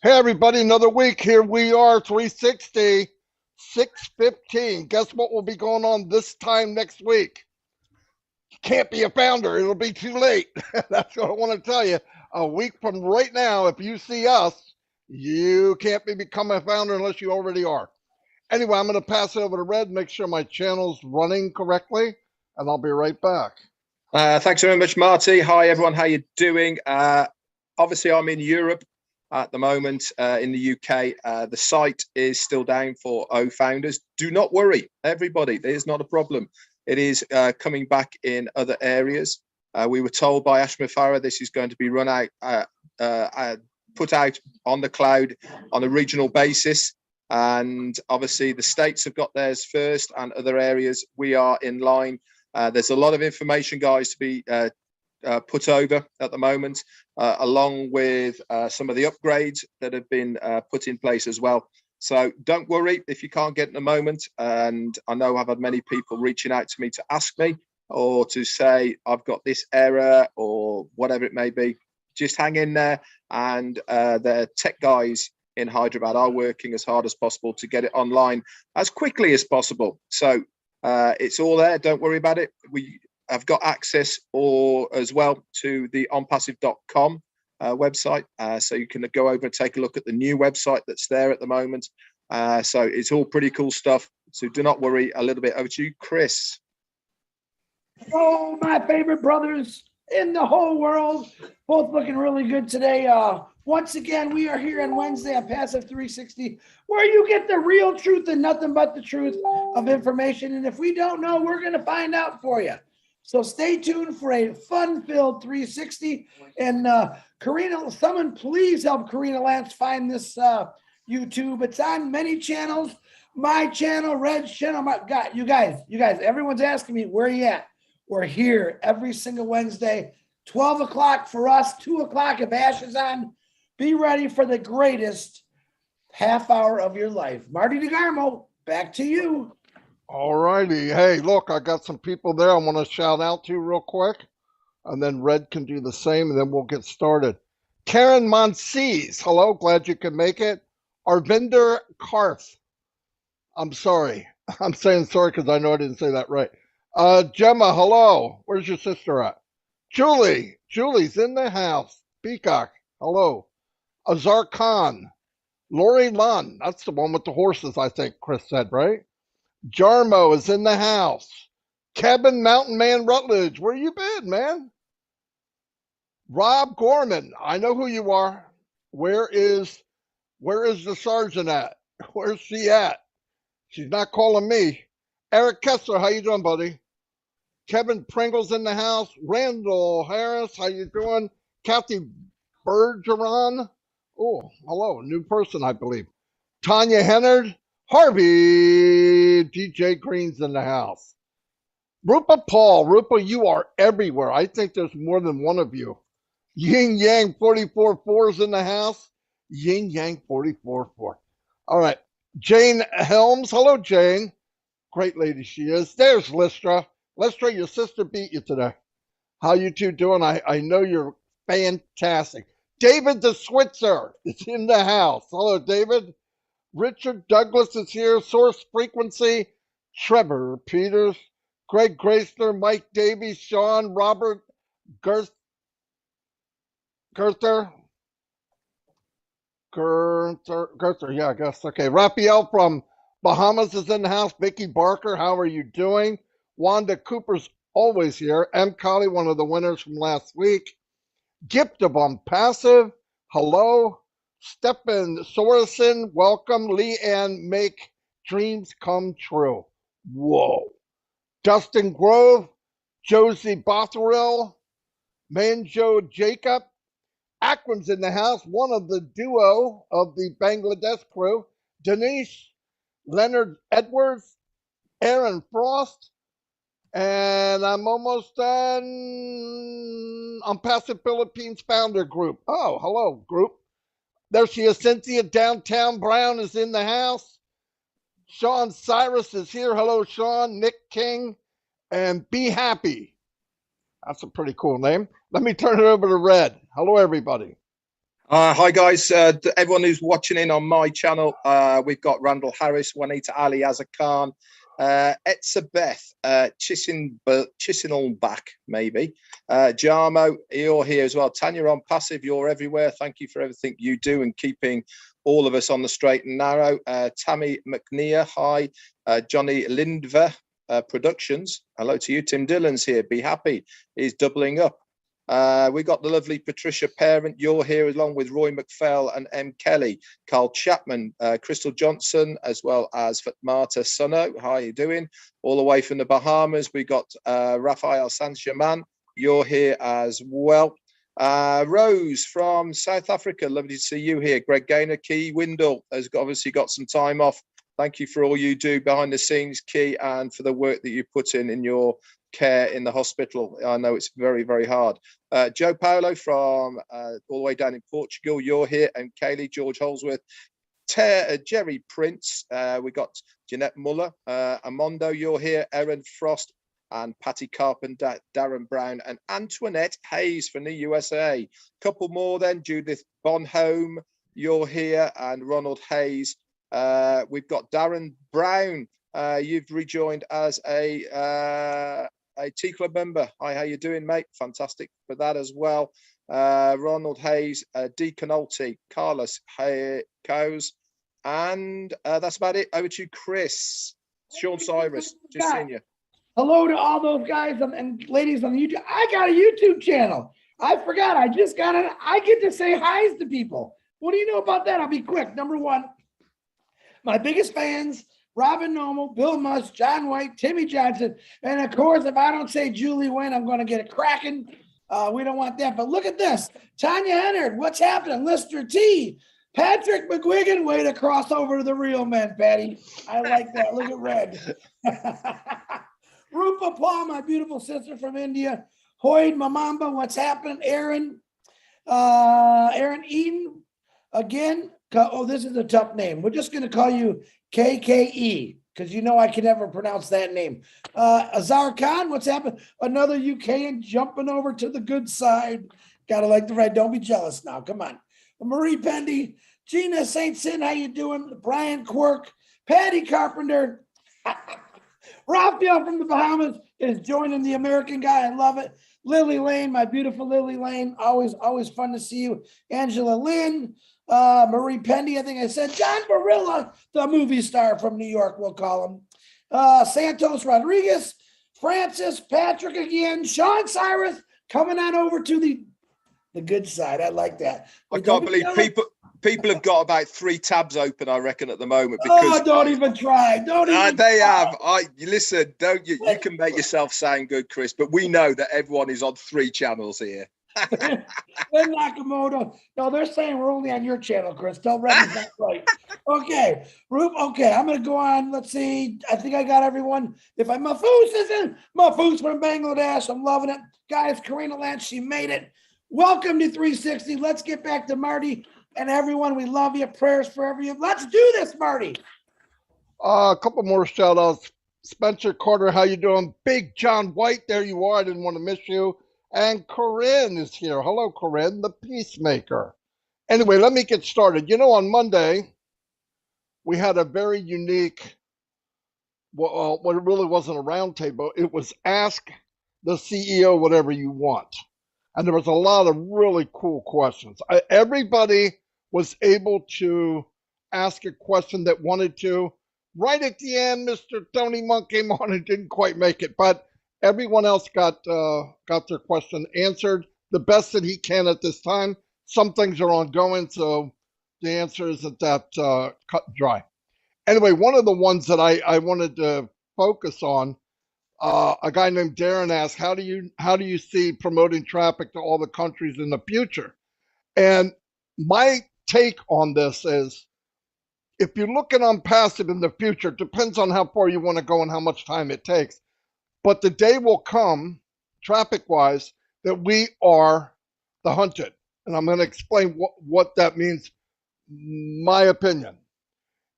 Hey everybody, another week. Here we are, 360, 6:15. Guess what will be going on this time next week? Can't be a founder. It'll be too late. That's what I want to tell you. A week from right now, if you see us, you can't become a founder unless you already are. Anyway, I'm going to pass it over to Red, make sure my channel's running correctly, and I'll be right back. Thanks very much, Marty. Hi, everyone. How you doing? Obviously, I'm in Europe at the moment, in the UK. The site is still down for O founders. Do not worry, everybody. There's not a problem. It is coming back in other areas. We were told by Ashma Farah this is going to be run out, put out on the cloud on a regional basis. And obviously, the states have got theirs first, and other areas we are in line. There's a lot of information, guys, to be put over at the moment, along with some of the upgrades that have been put in place as well. So don't worry if you can't get in a moment. And I know I've had many people reaching out to me to ask me or to say, I've got this error or whatever it may be. Just hang in there. And the tech guys in Hyderabad are working as hard as possible to get it online as quickly as possible. So it's all there. Don't worry about it. We have got access as well to the onpassive.com website. So you can go over and take a look at the new website that's there at the moment. So it's all pretty cool stuff. So do not worry. A little bit over to you, Chris. Oh, my favorite brothers in the whole world. Both looking really good today. Once again, we are here on Wednesday on Passive 360, where you get the real truth and nothing but the truth of information. And if we don't know, we're going to find out for you. So stay tuned for a fun-filled 360. And Karina, someone please help Karina Lance find this YouTube. It's on many channels. My channel, Red's channel. My God, you guys, everyone's asking me, where are you at? We're here every single Wednesday, 12 o'clock for us, 2 o'clock if Ash is on. Be ready for the greatest half hour of your life. Marty DeGarmo, back to you. All righty. Hey, look, I got some people there I want to shout out to real quick, and then Red can do the same, and then we'll get started. Karen Monsees, hello, glad you could make it. Arvinder Karth, I'm sorry. I'm saying sorry because I know I didn't say that right. Gemma, hello. Where's your sister at? Julie's in the house. Peacock, hello. Azar Khan, Lori Lund, that's the one with the horses, I think Chris said, right? Jarmo is in the house. Kevin Mountain Man Rutledge, where you been, man? Rob Gorman, I know who you are. Where is the sergeant at? Where's she at? She's not calling me. Eric Kessler, how you doing, buddy? Kevin Pringle's in the house. Randall Harris, how you doing? Kathy Bergeron. Oh, hello, new person, I believe. Tanya Hennard. Harvey. DJ Green's in the house. Rupa Paul. Rupa, you are everywhere. I think there's more than one of you. Yin Yang 44-4 is in the house. Yin Yang 44-4. All right. Jane Helms. Hello, Jane. Great lady she is. There's Lystra. Lystra, your sister beat you today. How you two doing? I know you're fantastic. David the Switzer is in the house. Hello, David. Richard Douglas is here. Source Frequency. Trevor Peters. Greg Graysler. Mike Davies. Sean. Robert Gerther. Yeah, I guess. Okay. Raphael from Bahamas is in the house. Vicky Barker, how are you doing? Wanda Cooper's always here. M. Colley, one of the winners from last week. Gift of Passive, hello. Stephen Sorensen, welcome. Leanne, make dreams come true. Whoa. Dustin Grove, Josie Botherill, Manjo Jacob. Akron's in the house, one of the duo of the Bangladesh crew. Denise, Leonard Edwards, Aaron Frost, and I'm almost done. I'm Passive Philippines Founder Group. Oh, hello, group. There she is, Cynthia. Downtown Brown is in the house. Sean Cyrus is here. Hello, Sean. Nick King, and Be Happy. That's a pretty cool name. Let me turn it over to Red. Hello, everybody. Hi guys, everyone who's watching in on my channel. We've got Randall Harris, Juanita Ali, Azza Khan, Etza Beth, Chisinelbach, maybe. Jarmo, you're here as well. Tanya on Passive, you're everywhere. Thank you for everything you do and keeping all of us on the straight and narrow. Tammy McNear, hi. Johnny Lindver Productions, hello to you. Tim Dillon's here, be happy. He's doubling up. We got the lovely Patricia Parent, you're here along with Roy McFell and M. Kelly, Carl Chapman, Crystal Johnson, as well as Marta Sunno. How are you doing? All the way from the Bahamas, we got Rafael Sanchaman, you're here as well. Rose from South Africa, lovely to see you here. Greg Gaynor, Key Windle has obviously got some time off. Thank you for all you do behind the scenes, Key, and for the work that you put in your care in the hospital. I know it's very, very hard. Joe Paulo from all the way down in Portugal, you're here, and Kaylee, George Holsworth, Jerry Prince, we got Jeanette Muller, Amondo, you're here, Erin Frost, and Patty Carpenter, Darren Brown, and Antoinette Hayes from the USA. Couple more then, Judith Bonhomme, you're here, and Ronald Hayes. We've got Darren Brown, you've rejoined as a T Club member. Hi, how you doing, mate? Fantastic for that as well. Ronald Hayes, Deacon Olty, Carlos Cows, and that's about it. Over to you, Chris. Sean Cyrus, just seen you. Hello to all those guys and ladies on YouTube. I got a YouTube channel. I forgot. I just got it. I get to say hi's to people. What do you know about that? I'll be quick. Number one, my biggest fans, Robin Normal, Bill Musk, John White, Timmy Johnson, and of course, if I don't say Julie Wynn, I'm going to get a cracking. We don't want that. But look at this. Tanya Hennard, what's happening? Lister T. Patrick McGuigan, way to cross over to the real men, Patty. I like that. Look at Red. Rupa Paul, my beautiful sister from India. Hoyd Mamamba, what's happening? Aaron Eden, again. Oh, this is a tough name. We're just going to call you KKE because you know I can never pronounce that name. Azar Khan, what's happened? Another UKan jumping over to the good side. Gotta like the red. Don't be jealous now. Come on. Marie Pendy, Gina St. Sin, how you doing? Brian Quirk, Patty Carpenter, Raphael from the Bahamas is joining the American guy. I love it. Lily Lane, my beautiful Lily Lane. Always fun to see you. Angela Lynn, Marie Pendy, I think I said. John Barilla, the movie star from New York, we'll call him. Santos Rodriguez, Francis, Patrick again, Sean Cyrus, coming on over to the good side. I like that. I can't believe people have got about 3 tabs open, I reckon, at the moment. Because don't even try. Don't even they try. have. Listen, don't you? You can make yourself sound good, Chris, but we know that everyone is on 3 channels here. Then Nakamoto. No, they're saying we're only on your channel, Chris. Tell Red is not right. Okay, Rube. Okay, I'm gonna go on. Let's see. I think I got everyone. If I'm Mahfouz isn't Mahfouz from Bangladesh. I'm loving it, guys. Karina Lance, she made it. Welcome to 360. Let's get back to Marty and everyone. We love you. Prayers for everyone. Let's do this, Marty. A couple more shout outs. Spencer Carter, how you doing? Big John White, there you are. I didn't want to miss you. And Corinne is here. Hello, Corinne, the peacemaker. Anyway, let me get started. You know, on Monday, we had a very unique, well, what it really wasn't a roundtable. It was ask the CEO whatever you want. And there was a lot of really cool questions. Everybody was able to ask a question that wanted to. Right at the end, Mr. Tony Monk came on and didn't quite make it, but everyone else got their question answered the best that he can at this time. Some things are ongoing, so the answer isn't that cut and dry. Anyway, one of the ones that I wanted to focus on, a guy named Darren asked, how do you see promoting traffic to all the countries in the future? And my take on this is, if you're looking on passive in the future, it depends on how far you want to go and how much time it takes. But the day will come, traffic-wise, that we are the hunted. And I'm going to explain what that means, my opinion.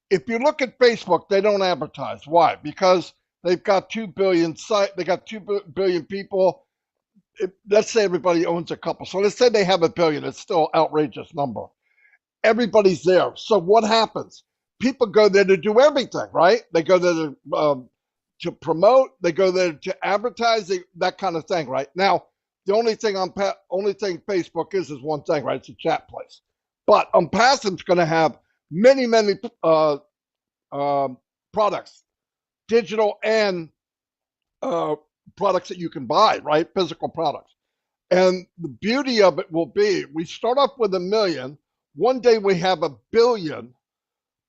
If you look at Facebook, they don't advertise. Why? Because they've got 2 billion they got 2 billion people. let's say everybody owns a couple. So let's say they have a billion. It's still an outrageous number. Everybody's there. So what happens? People go there to do everything, right? They go there to promote. They go there to advertise. That kind of thing, right? Now, the only thing Facebook is one thing, right? It's a chat place. But Passive's going to have many, many products, digital and products that you can buy, right? Physical products. And the beauty of it will be we start off with 1 million. One day we have 1 billion.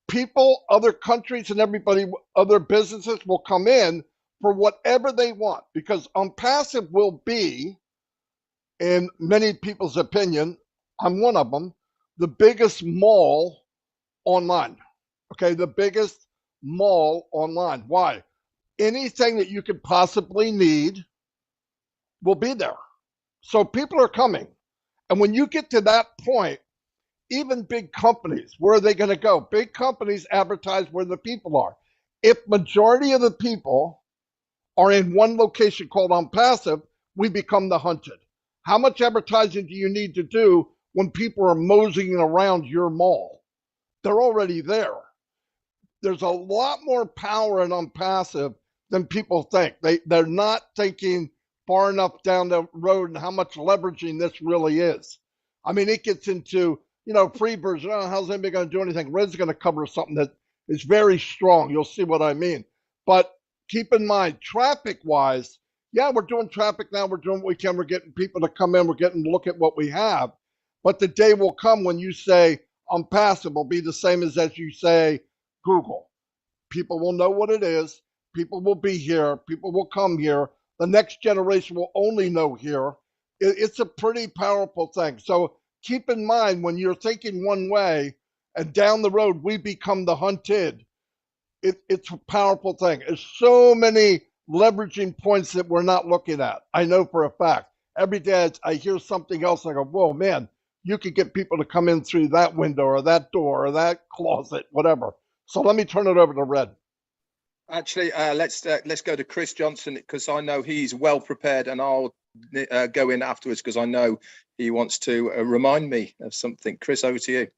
People, other countries, and everybody, other businesses will come in for whatever they want because Passive will be, in many people's opinion, I'm one of them, the biggest mall online. Okay, the biggest mall online. Why? Anything that you could possibly need will be there. So people are coming. And when you get to that point, even big companies, where are they going to go? Big companies advertise where the people are. If majority of the people are in one location called Passive, we become the hunted. How much advertising do you need to do when people are moseying around your mall? They're already there. There's a lot more power in Passive than people think. They're not thinking far enough down the road and how much leveraging this really is. I mean, it gets into, free version. Oh, how's anybody going to do anything? Red's going to cover something that is very strong. You'll see what I mean. But keep in mind, traffic-wise, yeah, we're doing traffic now. We're doing what we can. We're getting people to come in. We're getting to look at what we have. But the day will come when you say Passive will be the same as you say Google. People will know what it is. People will be here. People will come here. The next generation will only know here. It's a pretty powerful thing. So keep in mind when you're thinking one way and down the road we become the hunted, it's a powerful thing. There's so many leveraging points that we're not looking at. I know for a fact. Every day I hear something else and I go, whoa, man, you could get people to come in through that window or that door or that closet, whatever. So let me turn it over to Red. Actually, let's go to Chris Johnson because I know he's well prepared, and I'll go in afterwards because I know he wants to remind me of something. Chris, over to you.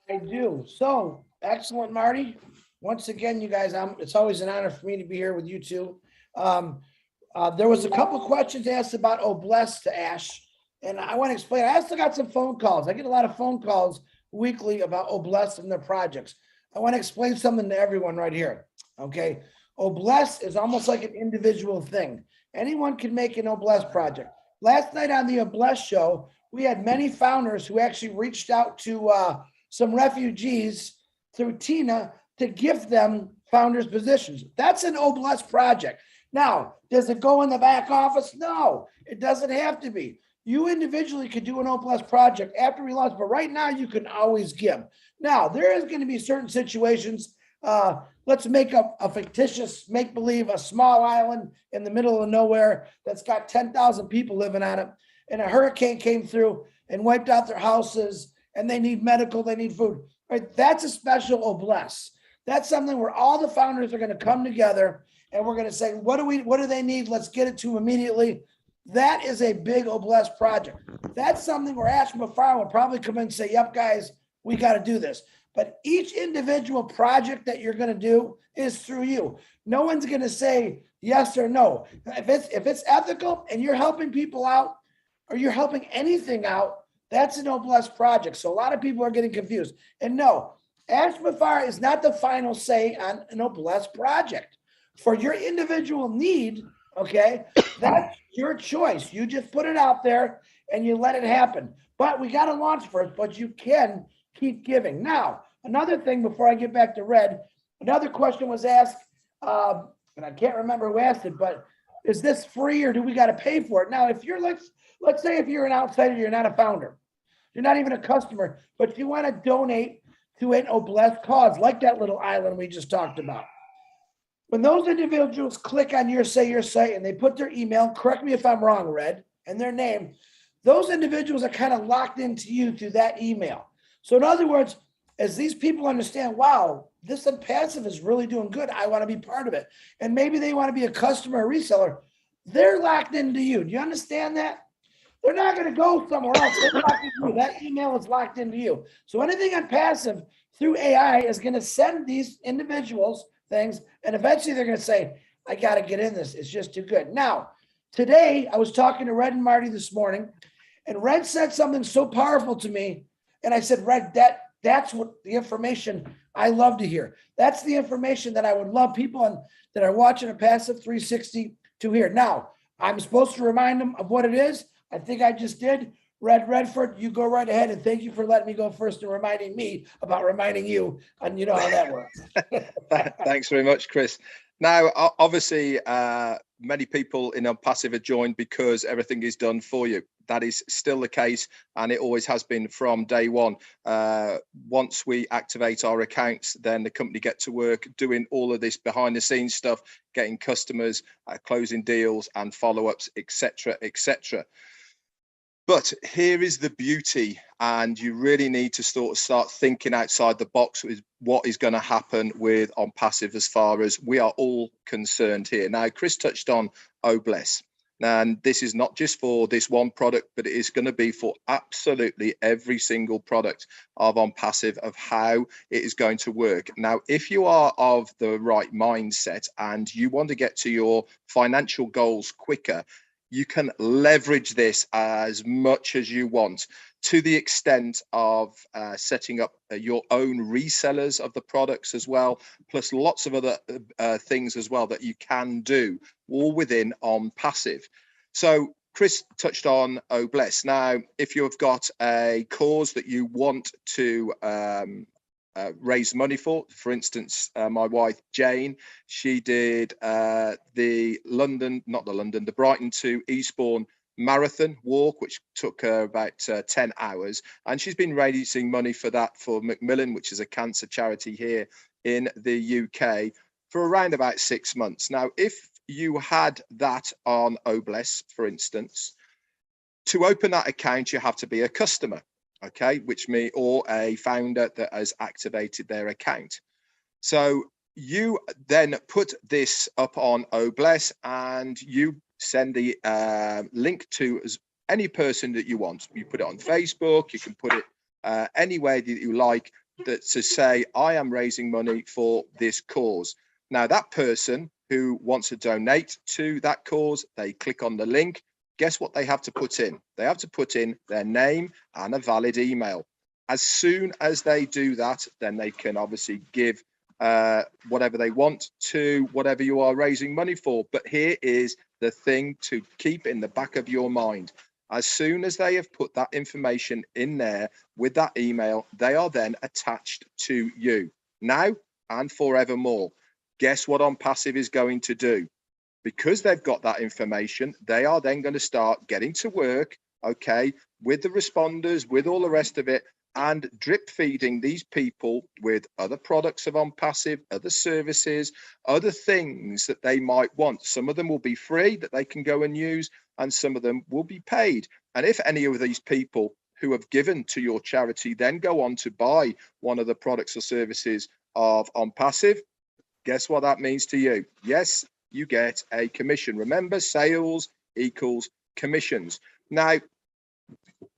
I do. So excellent, Marty. Once again, you guys, it's always an honor for me to be here with you two. There was a couple questions asked about Bless to Ash, and I want to explain. I also got some phone calls. I get a lot of phone calls weekly about Bless and their projects. I want to explain something to everyone right here. Okay. Bless is almost like an individual thing. Anyone can make an Bless project. Last night on the Bless show, we had many founders who actually reached out to some refugees through Tina to give them founders positions. That's an Bless project. Now, does it go in the back office? No, it doesn't have to be. You individually could do an Bless project after we launch, but right now you can always give. Now, there is going to be certain situations. Let's make a fictitious make-believe, a small island in the middle of nowhere that's got 10,000 people living on it, and a hurricane came through and wiped out their houses, and they need medical, they need food. Right? That's a special Bless. That's something where all the founders are going to come together, and we're going to say, what do they need? Let's get it to them immediately. That is a big Bless project. That's something where Ash Mafar will probably come in and say, yep, guys, we got to do this. But each individual project that you're going to do is through you. No one's going to say yes or no. If it's ethical and you're helping people out or you're helping anything out, that's an Bless project. So a lot of people are getting confused. And no, Ash Mafar is not the final say on an Bless project. For your individual need, okay, that's your choice. You just put it out there and you let it happen. But we got to launch first, but you can keep giving. Now, another thing before I get back to Red, another question was asked, and I can't remember who asked it, but is this free or do we got to pay for it? Now, if you're let's say if you're an outsider, you're not a founder, you're not even a customer, but you want to donate to an Bless cause, like that little island we just talked about. When those individuals click on your site and they put their email, correct me if I'm wrong, Red, and their name, those individuals are kind of locked into you through that email. So in other words, as these people understand, wow, this Passive is really doing good, I want to be part of it. And maybe they want to be a customer or reseller. They're locked into you. Do you understand that? They're not going to go somewhere else. They're locked into you. That email is locked into you. So anything on passive through AI is going to send these individuals things, and eventually they're going to say, I got to get in this. It's just too good. Now, today I was talking to Red and Marty this morning, and Red said something so powerful to me. And I said, Red, that's what the information I love to hear. That's the information that I would love people that are watching a Passive 360 to hear. Now, I'm supposed to remind them of what it is. I think I just did. Redfern, you go right ahead, and thank you for letting me go first and reminding me about reminding you, and you know how that works. Thanks very much, Chris. Now, obviously, many people in Unpassive are joined because everything is done for you. That is still the case, and it always has been from day one. Once we activate our accounts, then the company get to work doing all of this behind the scenes stuff, getting customers, closing deals and follow-ups, etc., etc. But here is the beauty, and you really need to start thinking outside the box with what is going to happen with Unpassive as far as we are all concerned here. Now, Chris touched on Bless, and this is not just for this one product, but it is going to be for absolutely every single product of Unpassive, of how it is going to work. Now, if you are of the right mindset and you want to get to your financial goals quicker, you can leverage this as much as you want, to the extent of setting up your own resellers of the products as well, plus lots of other things as well that you can do, all within Unpassive. So Chris touched on Bless. Now, if you've got a cause that you want to raise money for instance, my wife Jane, she did the Brighton to Eastbourne marathon walk, which took her about 10 hours, and she's been raising money for that for Macmillan, which is a cancer charity here in the UK, for around about 6 months. Now, if you had that on Bless, for instance, to open that account you have to be a customer, okay, or a founder that has activated their account. So you then put this up on Bless, and you send the link to any person that you want. You put it on Facebook, you can put it anywhere that you like, that to say, I am raising money for this cause. Now, that person who wants to donate to that cause, they click on the link. Guess what they have to put in? They have to put in their name and a valid email. As soon as they do that, then they can obviously give whatever they want to whatever you are raising money for. But here is the thing to keep in the back of your mind. As soon as they have put that information in there with that email, they are then attached to you now and forevermore. Guess what Unpassive is going to do? Because they've got that information, they are then going to start getting to work, okay, with the responders, with all the rest of it, and drip feeding these people with other products of Unpassive, other services, other things that they might want. Some of them will be free that they can go and use, and some of them will be paid. And if any of these people who have given to your charity then go on to buy one of the products or services of Unpassive, guess what that means to you? Yes, you get a commission. Remember, sales equals commissions. Now,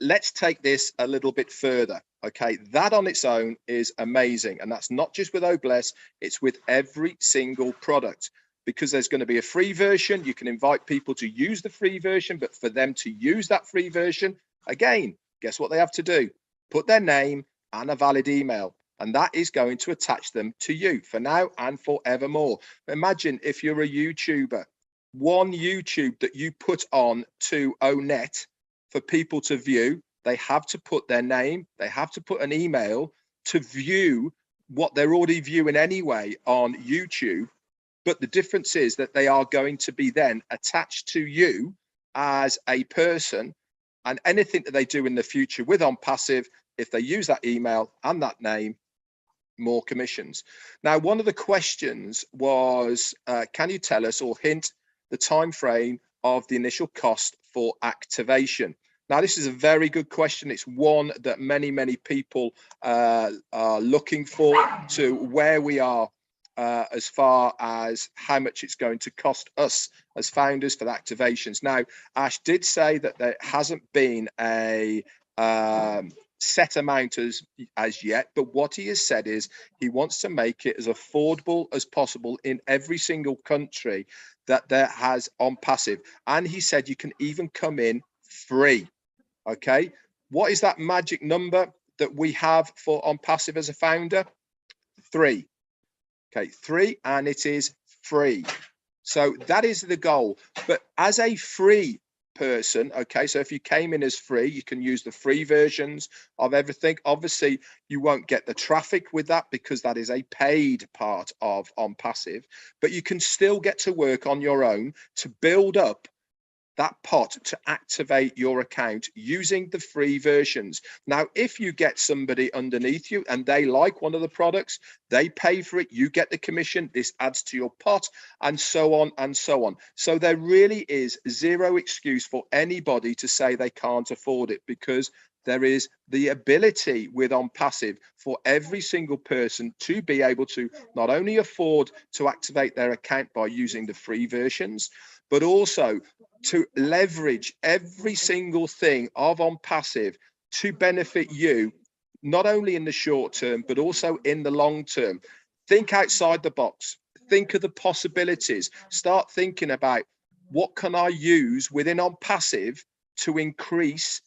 let's take this a little bit further. Okay, that on its own is amazing. And that's not just with Bless, it's with every single product, because there's going to be a free version. You can invite people to use the free version, but for them to use that free version, again, guess what they have to do? Put their name and a valid email. And that is going to attach them to you for now and forevermore. Imagine if you're a YouTuber, one YouTube that you put on to Onet for people to view, they have to put their name, they have to put an email to view what they're already viewing anyway on YouTube. But the difference is that they are going to be then attached to you as a person, and anything that they do in the future with Unpassive, if they use that email and that name, more commissions. Now, one of the questions was, can you tell us or hint the time frame of the initial cost for activation? Now, this is a very good question. It's one that many people are looking for, to where we are as far as how much it's going to cost us as founders for the activations. Now, Ash did say that there hasn't been a set amount as yet, but what he has said is he wants to make it as affordable as possible in every single country that there has on passive. And he said you can even come in free. Okay, what is that magic number that we have for on passive as a founder? 3. Okay, 3, and it is free. So that is the goal. But as a free person, okay, so if you came in as free, you can use the free versions of everything. Obviously, you won't get the traffic with that because that is a paid part of on passive, but you can still get to work on your own to build up that pot to activate your account using the free versions. Now, if you get somebody underneath you and they like one of the products, they pay for it, you get the commission, this adds to your pot, and so on and so on. So there really is zero excuse for anybody to say they can't afford it, because there is the ability with on passive for every single person to be able to not only afford to activate their account by using the free versions, but also to leverage every single thing of on passive to benefit you, not only in the short term, but also in the long term. Think outside the box. Think of the possibilities. Start thinking about what can I use within on passive to increase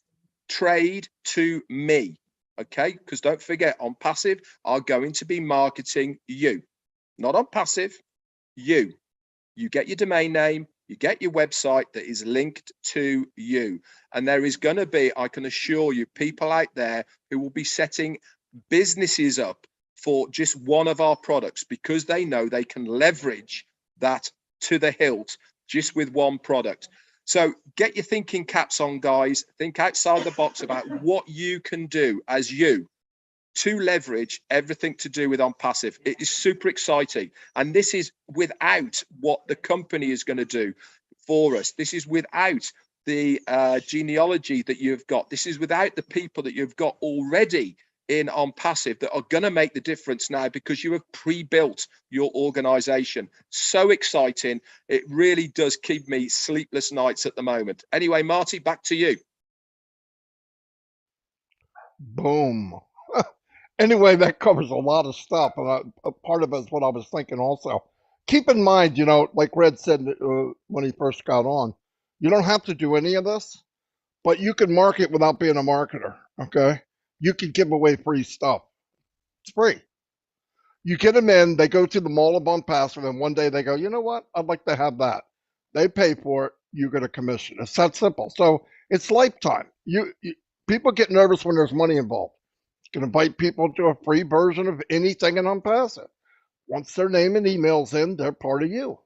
trade to me. Okay, because don't forget, on passive are going to be marketing you, not on passive, you. You get your domain name, you get your website that is linked to you. And there is going to be, I can assure you, people out there who will be setting businesses up for just one of our products because they know they can leverage that to the hilt just with one product. So get your thinking caps on, guys. Think outside the box about what you can do as you to leverage everything to do with on passive. It is super exciting. And this is without what the company is going to do for us. This is without the genealogy that you've got. This is without the people that you've got already in on passive that are going to make the difference now because you have pre-built your organization. So exciting. It really does keep me sleepless nights at the moment. Anyway, Marty, back to you. Boom. Anyway, that covers a lot of stuff, and a part of it is what I was thinking also. Keep in mind, like Red said when he first got on, you don't have to do any of this, but you can market without being a marketer, okay? You can give away free stuff. It's free. You get them in, they go to the mall of on passive, and one day they go, you know what? I'd like to have that. They pay for it, you get a commission. It's that simple. So it's lifetime. People get nervous when there's money involved. Can invite people to a free version of anything in Unpassive. Once their name and email's in, they're part of you.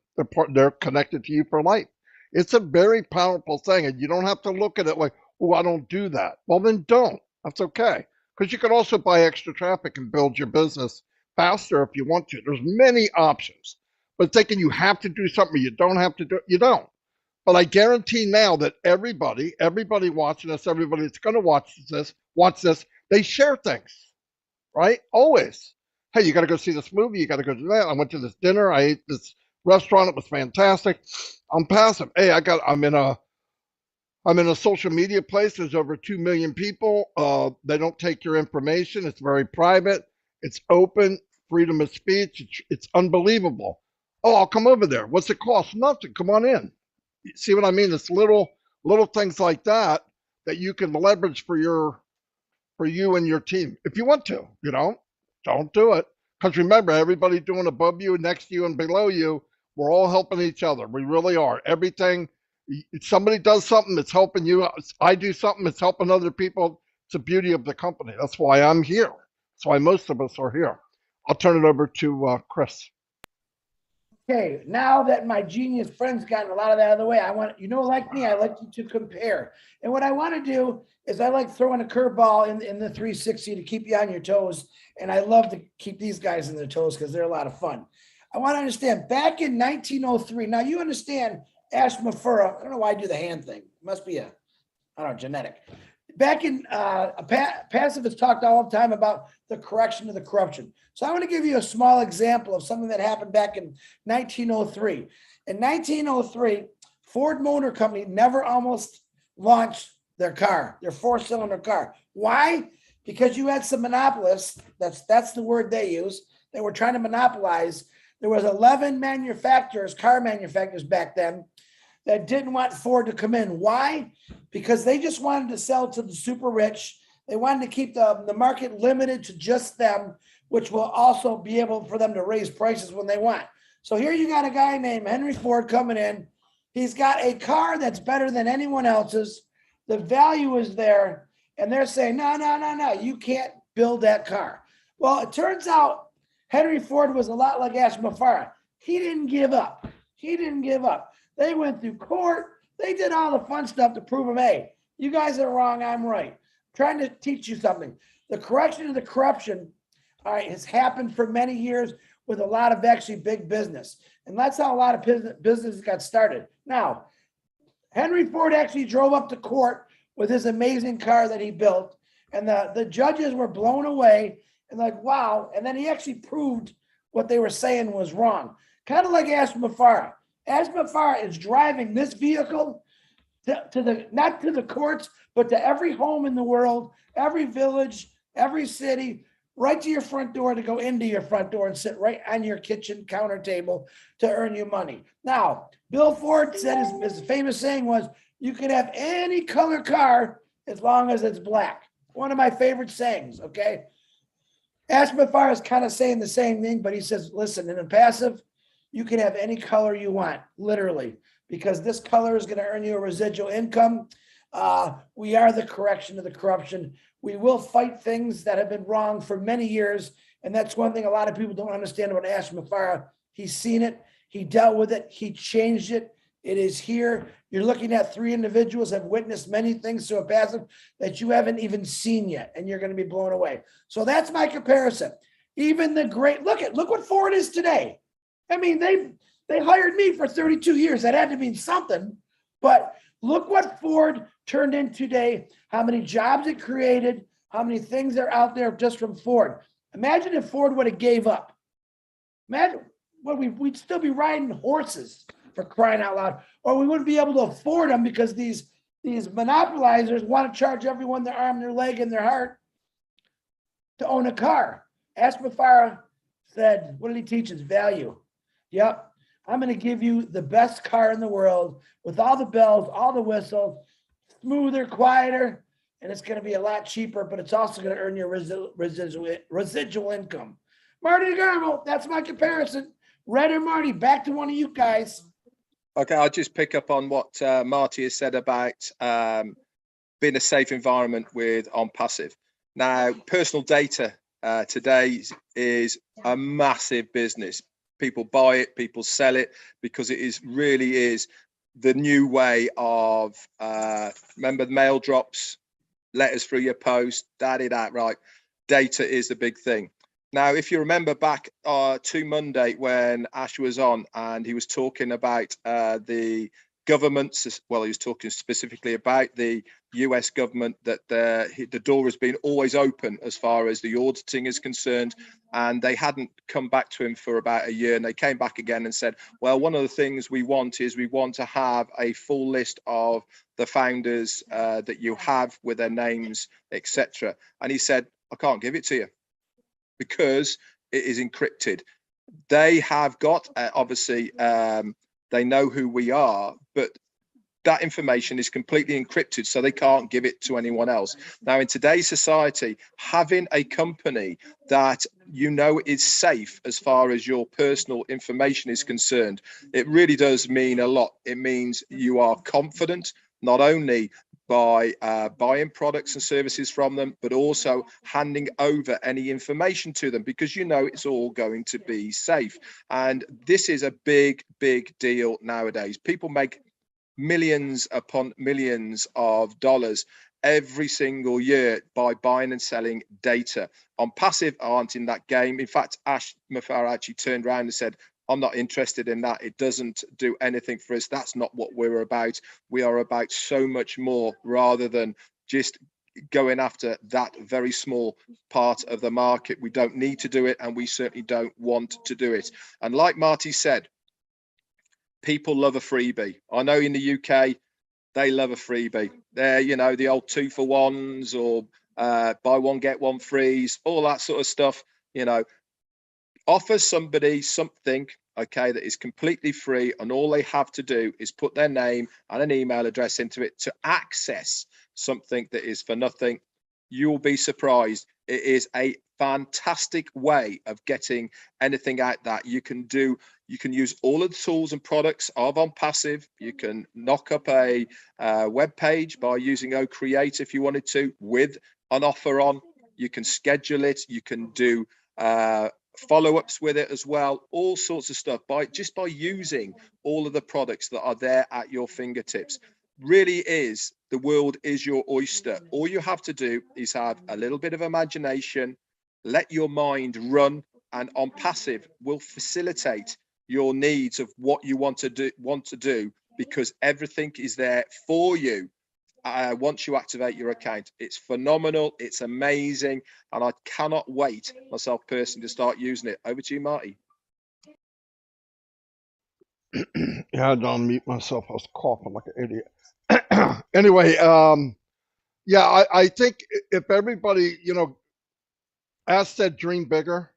They're connected to you for life. It's a very powerful thing, and you don't have to look at it like, oh, I don't do that. Well, then don't. That's okay. Because you can also buy extra traffic and build your business faster if you want to. There's many options. But thinking you have to do something you don't have to do, you don't. But I guarantee now that everybody watching this, everybody that's going to watch this, they share things, right? Always. Hey, you got to go see this movie. You got to go do that. I went to this dinner. I ate this restaurant. It was fantastic. I'm passive. Hey, I'm in a social media place. There's over 2 million people. They don't take your information. It's very private. It's open. Freedom of speech. It's unbelievable. Oh, I'll come over there. What's it cost? Nothing. Come on in. See what I mean? It's little things like that you can leverage for you and your team. If you want to, don't do it. Because remember, everybody doing above you, next to you, and below you, we're all helping each other. We really are. Everything, if somebody does something, it's helping you. I do something, it's helping other people. It's the beauty of the company. That's why I'm here. That's why most of us are here. I'll turn it over to Chris. Okay, now that my genius friend's gotten a lot of that out of the way, like me, I like to compare. And what I want to do is I like throwing a curveball in the 360 to keep you on your toes. And I love to keep these guys on their toes because they're a lot of fun. I want to understand, back in 1903, now you understand Ash Mafura, I don't know why I do the hand thing. It must be genetic. back in Passive has talked all the time about the correction of the corruption. So I want to give you a small example of something that happened back in 1903. In 1903, Ford Motor Company never almost launched their car, their four-cylinder car. Why? Because you had some monopolists, that's the word they use, they were trying to monopolize. There was 11 manufacturers, car manufacturers back then, that didn't want Ford to come in. Why? Because they just wanted to sell to the super rich. They wanted to keep the market limited to just them, which will also be able for them to raise prices when they want. So here you got a guy named Henry Ford coming in. He's got a car that's better than anyone else's. The value is there. And they're saying, no, you can't build that car. Well, it turns out Henry Ford was a lot like Ashma Farah. He didn't give up. They went through court. They did all the fun stuff to prove him, hey, you guys are wrong, I'm right. I'm trying to teach you something. The correction of the corruption, all right, has happened for many years with a lot of actually big business. And that's how a lot of businesses got started. Now, Henry Ford actually drove up to court with his amazing car that he built. And the judges were blown away and like, wow. And then he actually proved what they were saying was wrong. Kind of like Ashma Farah. Ashma Farah is driving this vehicle to the, not to the courts, but to every home in the world, every village, every city, right to your front door to go into your front door and sit right on your kitchen counter table to earn you money. Now, Bill Ford said his famous saying was, you can have any color car as long as it's black. One of my favorite sayings, okay? Ashma Farah is kind of saying the same thing, but he says, listen, in a passive, you can have any color you want, literally, because this color is going to earn you a residual income. We are the correction of the corruption. We will fight things that have been wrong for many years. And that's one thing a lot of people don't understand about Ashma Farah. He's seen it. He dealt with it. He changed it. It is here. You're looking at three individuals have witnessed many things to a passive that you haven't even seen yet, and you're going to be blown away. So that's my comparison. Even the great, look what Ford is today. I mean, they hired me for 32 years. That had to mean something. But look what Ford turned in today, how many jobs it created, how many things are out there just from Ford. Imagine if Ford would have gave up. Imagine what we'd still be riding horses, for crying out loud, or we wouldn't be able to afford them because these monopolizers want to charge everyone their arm, their leg, and their heart to own a car. Ashma Farah said, what did he teach us? Value. Yep. I'm going to give you the best car in the world with all the bells, all the whistles, smoother, quieter, and it's going to be a lot cheaper, but it's also going to earn you residual income. Marty DeGarmo, that's my comparison. Red or Marty, back to one of you guys. Okay, I'll just pick up on what Marty has said about being a safe environment on passive. Now, personal data today is a massive business. People buy it, people sell it, because it really is the new way of, remember mail drops, letters through your post, that, right? Data is the big thing. Now, if you remember back to Monday when Ash was on and he was talking about the government, well, he was talking specifically about the US government, that the door has been always open as far as the auditing is concerned. And they hadn't come back to him for about a year. And they came back again and said, well, one of the things we want is we want to have a full list of the founders that you have with their names, etc. And he said, I can't give it to you, because it is encrypted. They have got, obviously, they know who we are, but that information is completely encrypted, so they can't give it to anyone else. Now, in today's society, having a company that you know is safe as far as your personal information is concerned, it really does mean a lot. It means you are confident, not only by buying products and services from them, but also handing over any information to them, because you know it's all going to be safe. And this is a big deal nowadays. People make millions upon millions of dollars every single year by buying and selling data. On passive aren't in that game. In fact, Ash Farah actually turned around and said, I'm not interested in that. It doesn't do anything for us. That's not what we're about. We are about so much more, rather than just going after that very small part of the market. We don't need to do it, and we certainly don't want to do it. And like Marty said, people love a freebie. I know in the UK, they love a freebie. They're, you know, the old 2-for-1s or buy one, get one frees, all that sort of stuff. You know, offer somebody something, okay, that is completely free, and all they have to do is put their name and an email address into it to access something that is for nothing. You'll be surprised. It is a fantastic way of getting anything out that you can do. You can use all of the tools and products of On Passive. You can knock up a web page by using OCreate if you wanted to, with an offer on. You can schedule it. You can do follow-ups with it as well, all sorts of stuff by using all of the products that are there at your fingertips. Really is, the world is your oyster. All you have to do is have a little bit of imagination, let your mind run, and On Passive will facilitate your needs of what you want to do, because everything is there for you. Once you activate your account, it's phenomenal, it's amazing, and I cannot wait myself personally to start using it. Over to you, Marty. Yeah, I had to unmute myself. I was coughing like an idiot. Anyway, yeah, I think if everybody, you know, as said, dream bigger,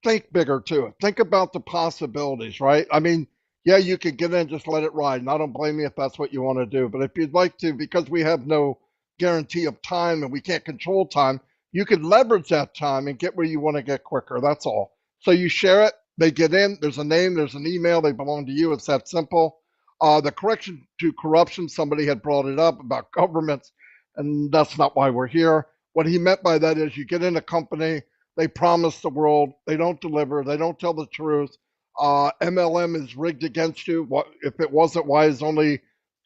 think bigger too. Think about the possibilities, right? I mean, yeah, you could get in and just let it ride, and I don't blame you if that's what you want to do. But if you'd like to, because we have no guarantee of time and we can't control time, you could leverage that time and get where you want to get quicker. That's all. So you share it, they get in, there's a name, there's an email, they belong to you. It's that simple. The correction to corruption, somebody had brought it up about governments, and that's not why we're here. What he meant by that is you get in a company, they promise the world, they don't deliver, they don't tell the truth. MLM is rigged against you. What if it wasn't? Why is only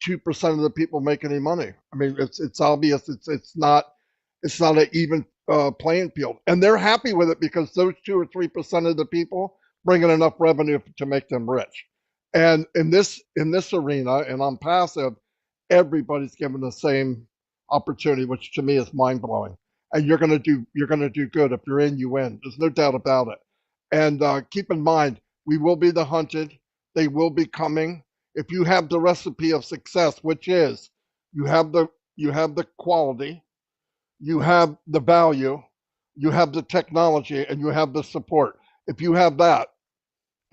2% of the people make any money? I mean, it's obvious. It's not an even playing field, and they're happy with it because those 2 or 3% of the people bring in enough revenue to make them rich. And in this arena, and on passive, everybody's given the same opportunity, which to me is mind blowing. And you're gonna do good. If you're in, you win. There's no doubt about it. And keep in mind, we will be the hunted. They will be coming. If you have the recipe of success, which is you have the quality, you have the value, you have the technology, and you have the support. If you have that,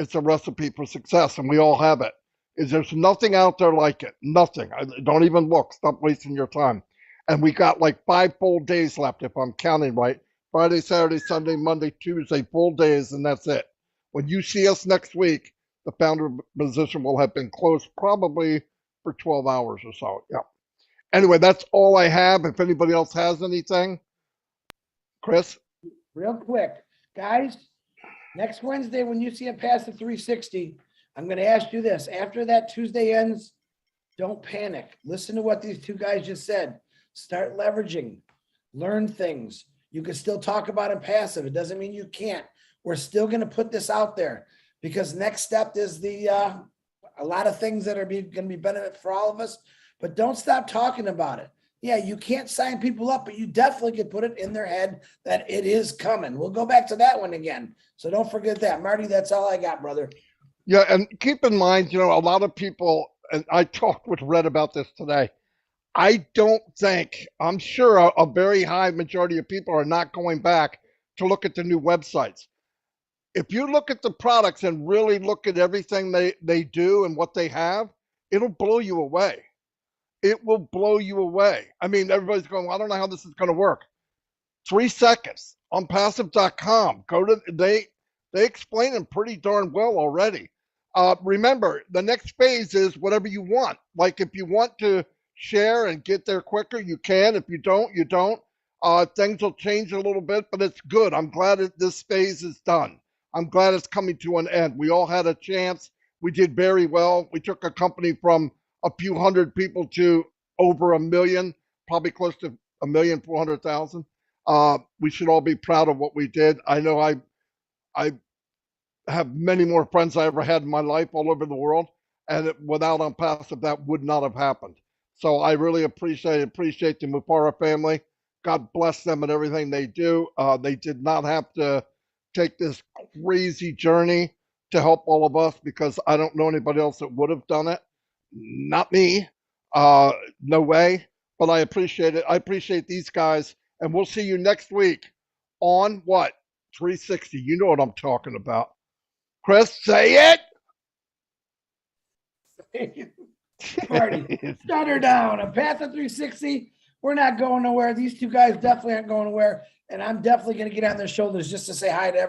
it's a recipe for success, and we all have it. There's nothing out there like it. Nothing. Don't even look. Stop wasting your time. And we got like 5 full days left, if I'm counting right. Friday, Saturday, Sunday, Monday, Tuesday, full days, and that's it. When you see us next week, the founder position will have been closed probably for 12 hours or so. Yeah. Anyway, that's all I have. If anybody else has anything, Chris? Real quick, guys, next Wednesday, when you see it past the 360, I'm going to ask you this. After that Tuesday ends, don't panic. Listen to what these two guys just said. Start leveraging. Learn things. You can still talk about it passive. It doesn't mean you can't. We're still going to put this out there because next step is a lot of things that are going to be benefit for all of us, but don't stop talking about it. Yeah, you can't sign people up, but you definitely could put it in their head that it is coming. We'll go back to that one again. So don't forget that. Marty, that's all I got, brother. Yeah, and keep in mind, you know, a lot of people, and I talked with Red about this today, I'm sure a very high majority of people are not going back to look at the new websites. If you look at the products and really look at everything they do and what they have, it'll blow you away. It will blow you away. I mean, everybody's going, well, I don't know how this is going to work. 3 seconds on passive.com. They explain them pretty darn well already. Remember, the next phase is whatever you want. Like if you want to share and get there quicker, you can. If you don't, you don't. Things will change a little bit, but it's good. I'm glad that this phase is done. I'm glad it's coming to an end. We all had a chance. We did very well. We took a company from a few hundred people to over 1 million, probably close to 1,400,000. We should all be proud of what we did. I know I have many more friends I ever had in my life all over the world, and without On Passive, that would not have happened. So I really appreciate the Mupara family. God bless them and everything they do. They did not have to take this crazy journey to help all of us because I don't know anybody else that would have done it. Not me. No way. But I appreciate it. I appreciate these guys. And we'll see you next week on what? 360. You know what I'm talking about. Chris, say it. Marty, shut her down. A Path of 360. We're not going nowhere. These two guys definitely aren't going nowhere. And I'm definitely going to get on their shoulders just to say hi to everyone.